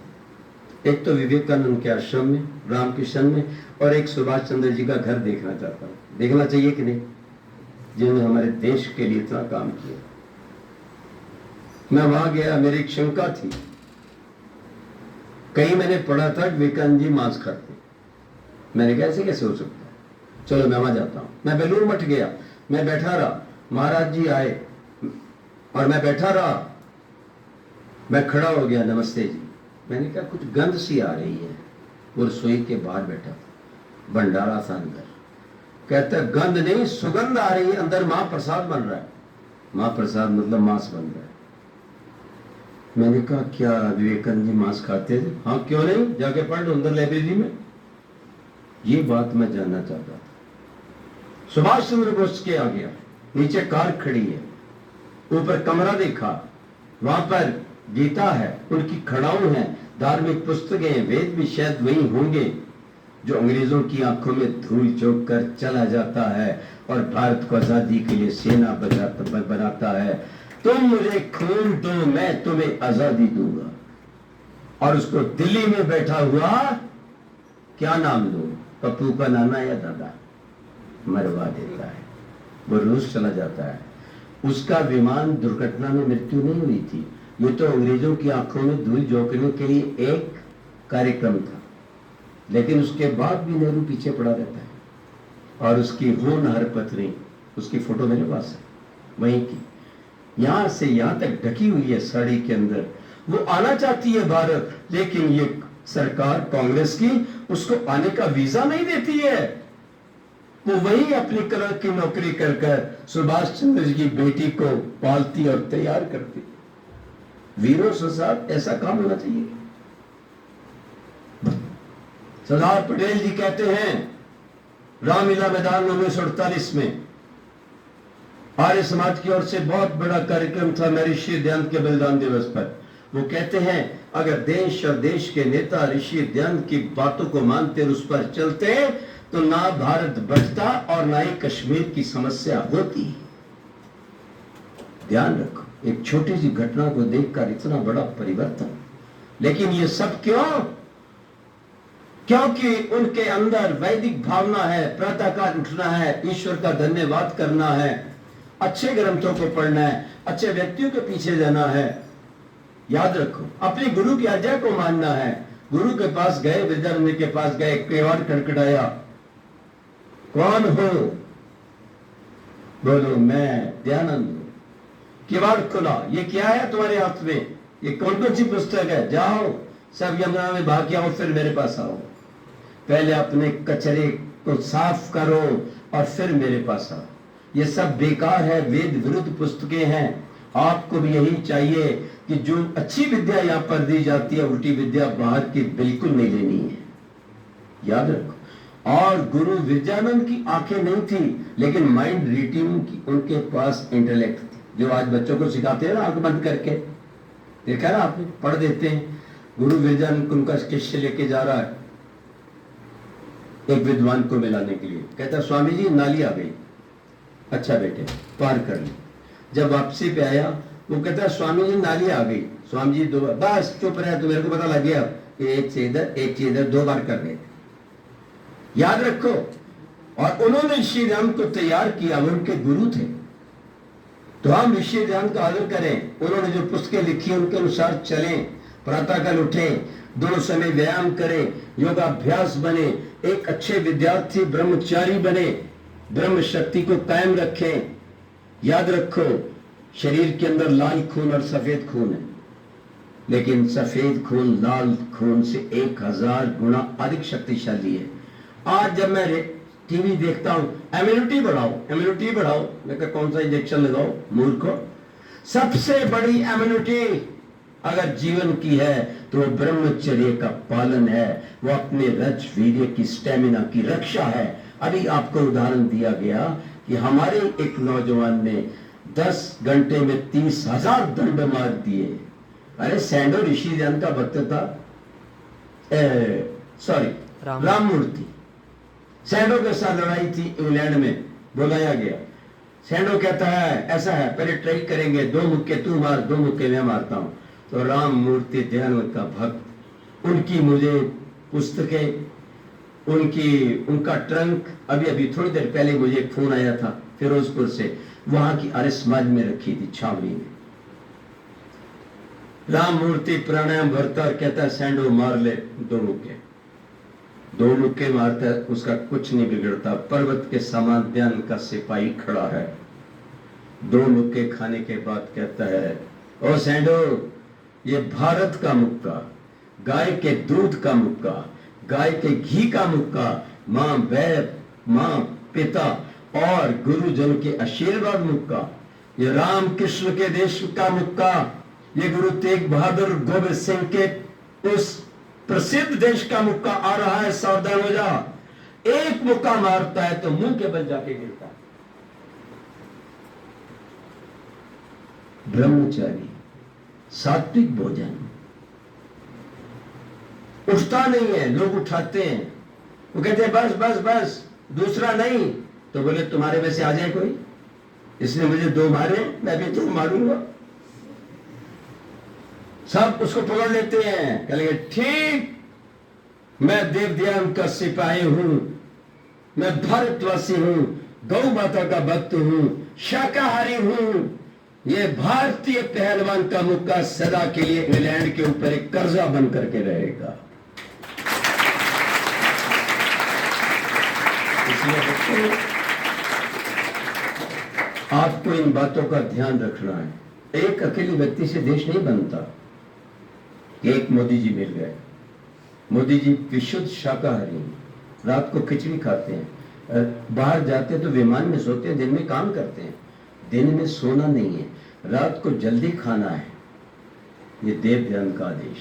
एक तो विवेकानंद के आश्रम में रामकृष्ण में, और एक सुभाष चंद्र जी का घर देखना चाहता हूँ। देखना चाहिए कि नहीं, जिन्होंने हमारे देश के लिए इतना काम किया। मैं वहां गया, मेरी एक शंका थी, कहीं मैंने पढ़ा था विवेकानंद जी मांस खाते, मैंने कहा ऐसे कैसे हो सकता है, चलो मैं वहां जाता हूं। मैं बेलूर मठ गया, मैं बैठा रहा, महाराज जी आए और मैं बैठा रहा, मैं खड़ा हो गया, नमस्ते जी। मैंने कहा कुछ गंध सी आ रही है, वो रसोई के बाहर बैठा था, भंडारा था अंदर। कहता गंध नहीं सुगंध आ रही है, अंदर महाप्रसाद बन रहा है। महाप्रसाद मतलब मांस बन रहा है। मैंने कहा क्या विवेकानंद जी मांस खाते थे? हाँ, क्यों नहीं, जाके पढ़ लो अंदर लाइब्रेरी में। ये बात मैं जानना चाहता था। सुभाष चंद्र बोस के आ गया, नीचे कार खड़ी है, ऊपर कमरा देखा, वहां पर गीता है, उनकी खड़ाऊ है, धार्मिक पुस्तकें, वेद भी शायद वही होंगे, जो अंग्रेजों की आंखों में धूल झोंक कर चला जाता है और भारत को आजादी के लिए सेना बनाता है। तुम मुझे खून दो, मैं तुम्हें आजादी दूंगा। और उसको दिल्ली में बैठा हुआ क्या नाम दो, पप्पू का नाना या दादा, मरवा देता है। वो रूस चला जाता है। उसका विमान दुर्घटना में मृत्यु नहीं हुई थी, ये तो अंग्रेजों की आंखों में धूल झोंकने के लिए एक कार्यक्रम था। लेकिन उसके बाद भी नेहरू पीछे पड़ा रहता है। और उसकी होनहार पत्नी, उसकी फोटो मेरे पास है, वहीं की, यहां से यहां तक ढकी हुई है साड़ी के अंदर। वो आना चाहती है भारत, लेकिन ये सरकार कांग्रेस की उसको आने का वीजा नहीं देती है। वो वही अपनी कलर की नौकरी कर कर सुभाष चंद्र जी की बेटी को पालती और तैयार करती। वीरों से साथ ऐसा काम होना चाहिए। सरदार पटेल जी कहते हैं रामलीला मैदान 1948 में आर्य समाज की ओर से बहुत बड़ा कार्यक्रम था महर्षि दयानंद के बलिदान दिवस पर। वो कहते हैं अगर देश और देश के नेता ऋषि दयानंद की बातों को मानते और उस पर चलते तो ना भारत बढ़ता और ना ही कश्मीर की समस्या होती। ध्यान रखो, एक छोटी सी घटना को देखकर इतना बड़ा परिवर्तन। लेकिन ये सब क्यों? क्योंकि उनके अंदर वैदिक भावना है, प्रातःकाल उठना है, ईश्वर का धन्यवाद करना है। अच्छे ग्रंथों को पढ़ना है, अच्छे व्यक्तियों के पीछे जाना है। याद रखो, अपने गुरु की आज्ञा को मानना है। गुरु के पास गए, विद्यानंद के पास गए, किवाड़ खटखटाया, कौन हो? बोलो मैं दयानंद हूं। किवाड़ खुला, ये क्या है तुम्हारे हाथ में? ये कौन सी पुस्तक है? जाओ सब यमुना में भाग के आओ, फिर मेरे पास आओ। पहले अपने कचरे को साफ करो और फिर मेरे पास आओ। ये सब बेकार है, वेद विरुद्ध पुस्तकें हैं। आपको भी यही चाहिए कि जो अच्छी विद्या यहां पर दी जाती है, उल्टी विद्या बाहर की बिल्कुल नहीं लेनी है। याद रखो। और गुरु विद्यानंद की आंखें नहीं थी, लेकिन माइंड रीडिंग की उनके पास इंटेलेक्ट थी, जो आज बच्चों को सिखाते हैं ना, आंख बंद करके। देखा ना आपने, पढ़ देते हैं। गुरु विद्यानंद उनका शिष्य लेके जा रहा है एक विद्वान को मिलाने के लिए। कहता स्वामी जी नाली आ गई। अच्छा बेटे पार कर ली। जब वापसी पे आया वो कहता स्वामी जी नाली आ गई। स्वामी जी दो बार, बस चुप रहे, तो मेरे को पता लग गया एक से इधर एक से इधर 2 बार कर रहे थे। याद रखो। और उन्होंने श्री राम को तैयार किया, वो उनके गुरु थे। तो हम श्री राम का आदर करें। उन्होंने जो पुस्तकें लिखी उनके अनुसार चलें, प्रातःकाल उठें, दोनों समय व्यायाम करें, योगाभ्यास बने, एक अच्छे विद्यार्थी ब्रह्मचारी बने, ब्रह्म शक्ति को कायम रखें। याद रखो, शरीर के अंदर लाल खून और सफेद खून है, लेकिन सफेद खून लाल खून से 1000 गुना अधिक शक्तिशाली है। आज जब मैं टीवी देखता हूं, इम्यूनिटी बढ़ाओ, इम्यूनिटी बढ़ाओ, मैं कहा कौन सा इंजेक्शन लगाओ मूर्खो। सबसे बड़ी इम्यूनिटी अगर जीवन की है तो वो ब्रह्मचर्य का पालन है, वो अपने रज वीर्य की, स्टेमिना की रक्षा है। अभी आपको उदाहरण दिया गया कि हमारे एक नौजवान ने 10 घंटे में 30,000 दंड मार दिए। अरे सैंडो ऋषिदान का भक्त था, सॉरी राममूर्ति। सैंडो के साथ लड़ाई थी इंग्लैंड में, बुलाया गया। सैंडो कहता है ऐसा है, पहले ट्राई करेंगे, 2 मुक्के तू मार, 2 मुक्के मैं मारता हूं। तो राम मूर्ति दयानंद का भक्त, उनकी मुझे पुस्तकें, उनका ट्रंक, अभी थोड़ी देर पहले मुझे एक फोन आया था फिरोजपुर से, वहां की आर्य समाज में रखी थी छावनी में। राम मूर्ति प्राणायाम भरता और कहता है सैंडो मार ले 2 मुक्के। 2 मुक्के मारता है, उसका कुछ नहीं बिगड़ता। पर्वत के समान ध्यान का सिपाही खड़ा है। 2 मुक्के खाने के बाद कहता है ओ सैंडो, ये भारत का मुक्का, गाय के दूध का मुक्का, गाय के घी का मुक्का, मां बैर, मां पिता और गुरुजन के आशीर्वाद मुक्का, ये राम कृष्ण के देश का मुक्का, ये गुरु तेग बहादुर गोविंद सिंह के उस प्रसिद्ध देश का मुक्का आ रहा है, सावधान हो जा। एक मुक्का मारता है तो मुंह के बल जाके गिरता है। ब्रह्मचारी, सात्विक भोजन, उठता नहीं है, लोग उठाते हैं। वो कहते हैं बस बस बस, दूसरा नहीं। तो बोले तुम्हारे में से आ जाए कोई, इसने मुझे 2 मारे, मैं भी 2 मारूंगा। सब उसको पकड़ लेते हैं, कहेंगे ठीक, मैं देवदयान का सिपाही हूं, मैं भारतवासी हूं, गौ माता का भक्त हूं, शाकाहारी हूं। ये भारतीय पहलवान का मुक्का सदा के लिए इंग्लैंड के ऊपर एक कर्जा बन करके रहेगा। इसलिए आपको इन बातों का ध्यान रखना है। एक अकेले व्यक्ति से देश नहीं बनता। एक मोदी जी मिल गए। मोदी जी विशुद्ध शाकाहारी, रात को खिचड़ी खाते हैं, बाहर जाते तो विमान में सोते हैं, दिन में काम करते हैं। दिन में सोना नहीं है, रात को जल्दी खाना है। ये देव ध्यान का आदेश।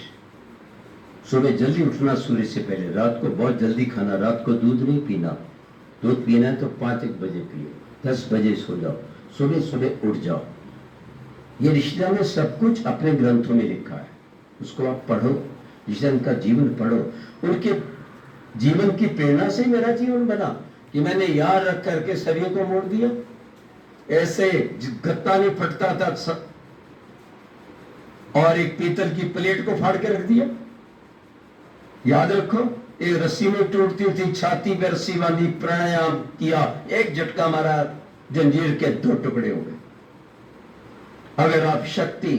सुबह जल्दी उठना सूर्य से पहले, रात को बहुत जल्दी खाना, रात को दूध नहीं पीना। दूध पीना है तो 5-1 बजे पियो, 10 बजे सो जाओ, सुबह सुबह उठ जाओ। ये ऋषिदान ने सब कुछ अपने ग्रंथों में लिखा है, उसको आप पढ़ो, ऋषिदान का जीवन पढ़ो। उनके जीवन की प्रेरणा से मेरा जीवन बना कि मैंने याद रख करके सभी को मोड़ दिया। ऐसे गत्ता नहीं फटता था और एक पीतल की प्लेट को फाड़ के रख दिया। याद रखो, एक रस्सी में टूटती थी, छाती पे रस्सी बांधी, प्राणायाम किया, एक झटका मारा, जंजीर के दो टुकड़े हो गए। अगर आप शक्ति,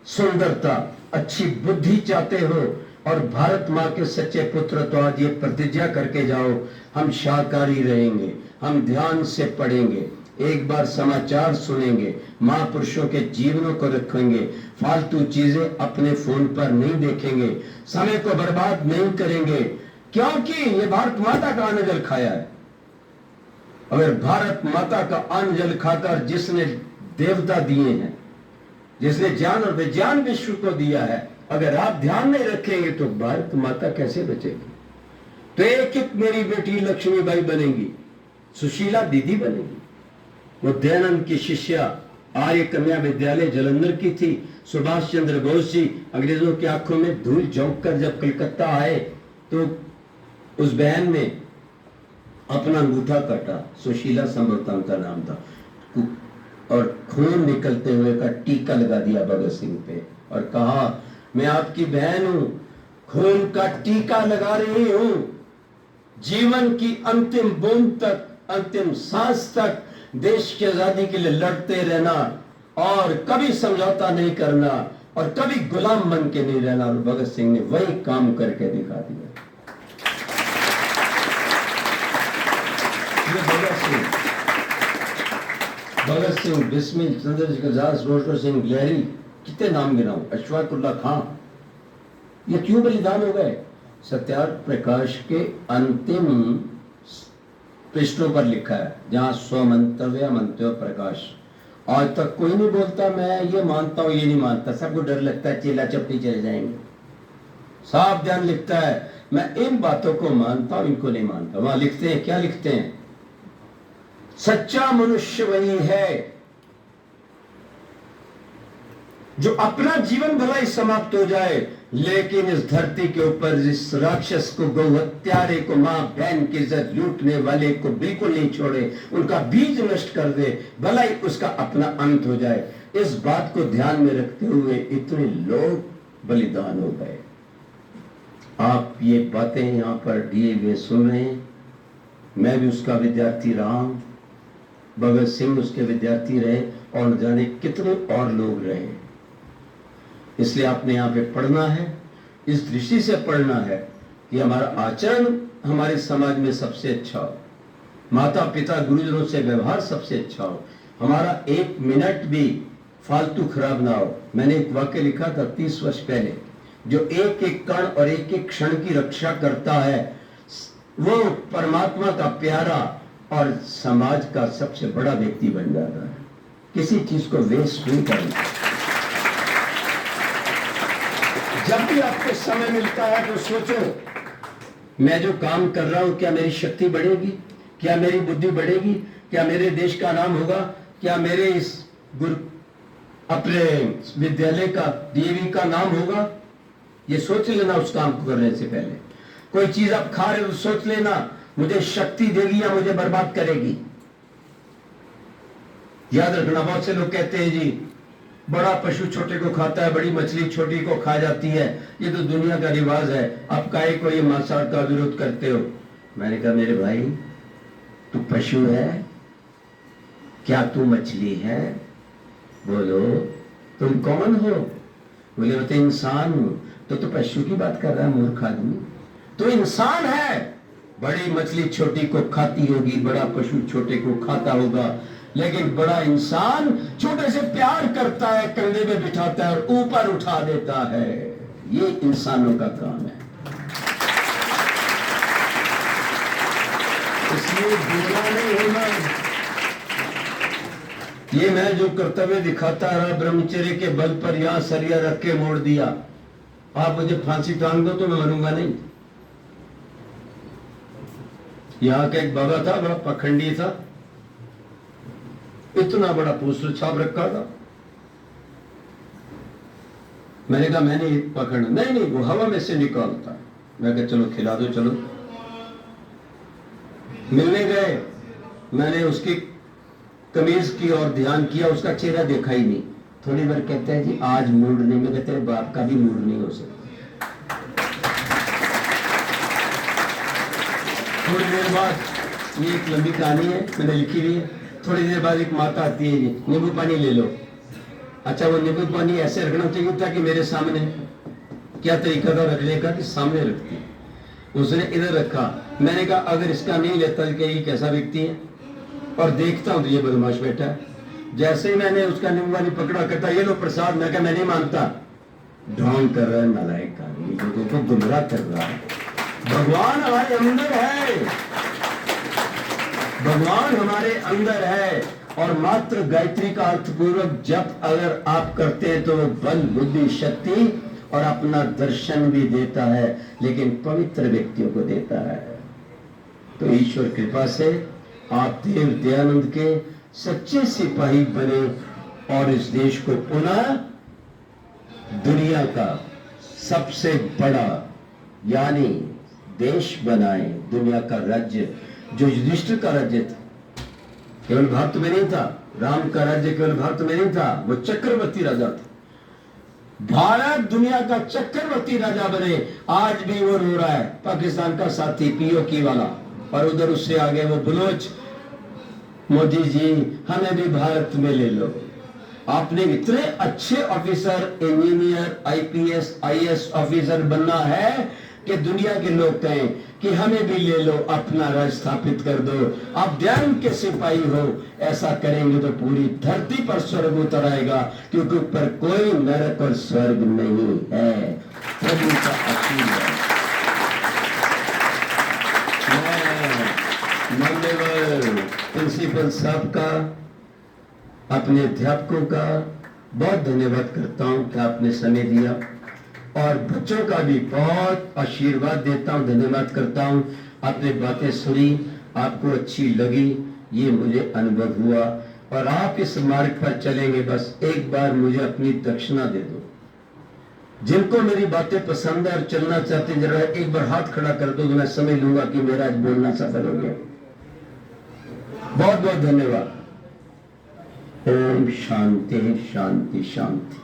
सुंदरता, अच्छी बुद्धि चाहते हो और भारत माँ के सच्चे पुत्र, तो आज ये प्रतिज्ञा करके जाओ, हम शाकाहारी रहेंगे, हम ध्यान से पढ़ेंगे, एक बार समाचार सुनेंगे, महापुरुषों के जीवनों को रखेंगे, फालतू चीजें अपने फोन पर नहीं देखेंगे, समय को बर्बाद नहीं करेंगे, क्योंकि ये भारत माता का अन्न जल खाया है। अगर भारत माता का अन्न जल खाकर जिसने देवता दिए हैं, जिसने ज्ञान और विज्ञान विश्व को दिया है, अगर आप ध्यान नहीं रखेंगे तो भारत माता कैसे बचेगी? तो एक एक मेरी बेटी लक्ष्मीबाई बनेगी, सुशीला दीदी बनेगी, वो दयानंद की शिष्या आर्य कन्या विद्यालय जालंधर की थी। सुभाष चंद्र बोस जी अंग्रेजों की आंखों में धूल झोंक कर जब कलकत्ता आए तो उस बहन ने अपना अंगूठा काटा, सुशीला संभवतः उनका नाम था, और खून निकलते हुए का टीका लगा दिया भगत सिंह पे और कहा, मैं आपकी बहन हूं, खून का टीका लगा रही हूं, जीवन की अंतिम बूंद तक, अंतिम सांस तक देश की आजादी के लिए लड़ते रहना और कभी समझौता नहीं करना और कभी गुलाम बन के नहीं रहना। और भगत सिंह ने वही काम करके दिखा दिया। ये भगत सिंह, बिस्मिल, चंद्रशेखर आजाद, रोशनी सिंह ग्लेरी, कितने नाम गिनाऊं, अशफाकुल्ला खां, ये क्यों बलिदान हो गए? सत्याग्रह प्रकाश के अंतिम पृष्ठों पर लिखा है, जहां स्वमंतव्य मंतव्य प्रकाश। आज तक कोई नहीं बोलता मैं ये मानता हूं, ये नहीं मानता, सबको डर लगता है चेला चपटी चले जाएंगे। साफ ध्यान लिखता है, मैं इन बातों को मानता हूं, इनको नहीं मानता। वहां लिखते हैं, क्या लिखते हैं? सच्चा मनुष्य वही है जो अपना जीवन भला ही समाप्त हो जाए, लेकिन इस धरती के ऊपर इस राक्षस को, गौ हत्यारे को, मां बहन की इज्जत लूटने वाले को बिल्कुल नहीं छोड़े, उनका बीज नष्ट कर दे, भला ही उसका अपना अंत हो जाए। इस बात को ध्यान में रखते हुए इतने लोग बलिदान हो गए। आप ये बातें यहां पर दिए हुए सुन रहे हैं, मैं भी उसका विद्यार्थी रहा हूं, भगत सिंह उसके विद्यार्थी रहे और न जाने कितने और लोग रहे। इसलिए आपने यहाँ पे पढ़ना है, इस दृष्टि से पढ़ना है कि हमारा आचरण हमारे समाज में सबसे अच्छा हो, माता पिता गुरुजनों से व्यवहार सबसे अच्छा हो, हमारा एक मिनट भी फालतू खराब ना हो। मैंने एक वाक्य लिखा था 30 वर्ष पहले, जो एक एक कण और एक एक क्षण की रक्षा करता है वो परमात्मा का प्यारा और समाज का सबसे बड़ा व्यक्ति बन जाता है। किसी चीज को वेस्ट नहीं करना। जब भी आपको समय मिलता है तो सोचो, मैं जो काम कर रहा हूं क्या मेरी शक्ति बढ़ेगी, क्या मेरी बुद्धि बढ़ेगी, क्या मेरे देश का नाम होगा, क्या मेरे इस अपने विद्यालय का, डीएवी का नाम होगा? ये सोच लेना उस काम को करने से पहले। कोई चीज आप खा रहे हो तो सोच लेना मुझे शक्ति देगी या मुझे बर्बाद करेगी। याद रखना, बहुत से लोग कहते हैं जी बड़ा पशु छोटे को खाता है, बड़ी मछली छोटी को खा जाती है, ये तो दुनिया का रिवाज है, अब काहे को ये मांसाहार का विरोध करते हो? मैंने कहा मेरे भाई, तू पशु है क्या तू मछली है? बोलो तुम कौन हो? बोले मैं तो इंसान हूं। तो पशु की बात कर रहा है मूर्ख आदमी, तो इंसान है। बड़ी मछली छोटी को खाती होगी, बड़ा पशु छोटे को खाता होगा, लेकिन बड़ा इंसान छोटे से प्यार करता है, कंधे में बिठाता है और ऊपर उठा देता है। ये इंसानों का काम है। इसलिए बुरा नहीं होना। ये मैं जो कर्तव्य दिखाता रहा ब्रह्मचर्य के बल पर, यहां सरिया रख के मोड़ दिया। आप मुझे फांसी टांग दो तो मैं मरूंगा नहीं। यहां का एक बाबा था, बड़ा पखंडी था, इतना बड़ा पोस्टर छाप रखा था। मैंने कहा मैंने पकड़ना नहीं, वो हवा में से निकालता। मैं कहा चलो खिला दो, चलो। मिलने गए, मैंने उसकी कमीज की और ध्यान किया, उसका चेहरा देखा ही नहीं। थोड़ी बार कहते हैं जी आज मूड नहीं, मैं कहते हैं बाप का भी मूड नहीं हो सकता। थोड़ी देर बाद, ये एक लंबी कहानी है, मैंने लिखी हुई है। थोड़ी देर बाद एक माता आती है, नींबू पानी ले लो। अच्छा, वो नींबू पानी ऐसे रखना चाहिए था कि मेरे सामने, क्या तरीका था रखने का कि सामने रखती, उसने इधर रखा। मैंने कहा अगर इसका नहीं लेता कि ये कैसा व्यक्ति है, और देखता हूं तो ये बदमाश बैठा है। जैसे ही मैंने उसका नींबू पानी पकड़ा, कहता ये लो प्रसाद। मैं कहा मैं नहीं मानता। ढोंग कर रहा है नालायक आदमी, लोगों को गुमराह कर रहा है। भगवान हमारे अंदर है, भगवान हमारे अंदर है, और मात्र गायत्री का अर्थपूर्वक जप अगर आप करते हैं तो वो बल, बुद्धि, शक्ति और अपना दर्शन भी देता है, लेकिन पवित्र व्यक्तियों को देता है। तो ईश्वर कृपा से आप देव दयानंद के सच्चे सिपाही बने और इस देश को पुनः दुनिया का सबसे बड़ा यानी देश बनाए, दुनिया का राज्य जो युधिष्ठिर का राज्य था, केवल भारत में नहीं था। राम का राज्य केवल भारत में नहीं था, वो चक्रवर्ती राजा था। भारत दुनिया का चक्रवर्ती राजा बने। आज भी वो रो रहा है, पाकिस्तान का साथी पीओके वाला, और उधर उससे आगे वो बलोच। मोदी जी हमें भी भारत में ले लो। आपने इतने अच्छे officer, engineer, IPS, IAS officer बनना है कि दुनिया के लोग कहें कि हमें भी ले लो, अपना राज स्थापित कर दो। आप ध्यान के सिपाही हो। ऐसा करेंगे तो पूरी धरती पर स्वर्ग उतर आएगा, क्योंकि ऊपर कोई नरक और स्वर्ग नहीं है, प्रभु का आशीर्वाद। माननीय प्रिंसिपल साहब का, अपने अध्यापकों का बहुत धन्यवाद करता हूं कि आपने समय दिया, और बच्चों का भी बहुत आशीर्वाद देता हूं, धन्यवाद करता हूं। आपने बातें सुनी, आपको अच्छी लगी, ये मुझे अनुभव हुआ, और आप इस मार्ग पर चलेंगे। बस एक बार मुझे अपनी दक्षिणा दे दो। जिनको मेरी बातें पसंद है और चलना चाहते हैं, जरा एक बार हाथ खड़ा कर दो तो मैं समझ लूंगा कि मेरा आज बोलना सफल हो गया। बहुत बहुत धन्यवाद। ओम शांति शांति शांति।